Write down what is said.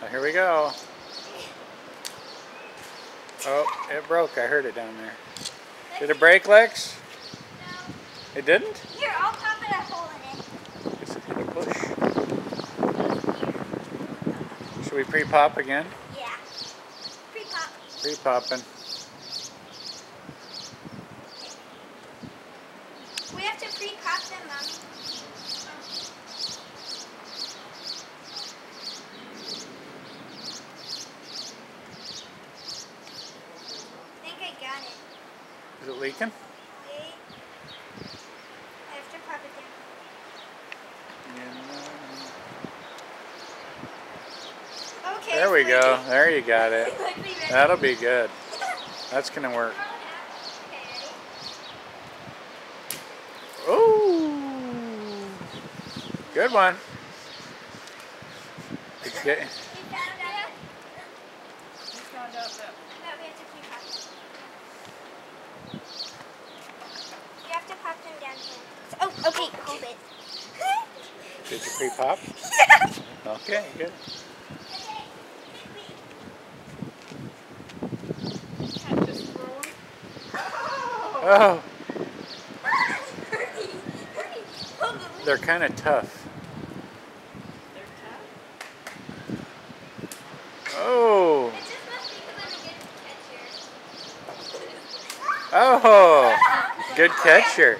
Oh, here we go. Oh, it broke. I heard it down there. Did it break, Lex? No. It didn't? Here, I'll pop it a hole in it. Guess it hit a bush. Should we pre-pop again? Yeah. Pre-pop. Pre-popping. We have to pre-pop them, Mommy. I think I got it. Is it leaking? Wait. I have to pop it down. Okay. There we go. There you got it. Look, we ready? That'll be good. That's going to work. Okay, ready? Ooh. Good one. Okay. We found out. We found out that. No, we have to pre-pop them. You have to pop them down here. Oh, okay, hold it. Did you pre-pop? Yeah. Okay, good. Cat just thrown. Oh, Hurry. they're kind of tough. They're tough. Oh. It just must be because I'm a good catcher. Oh. Good catcher.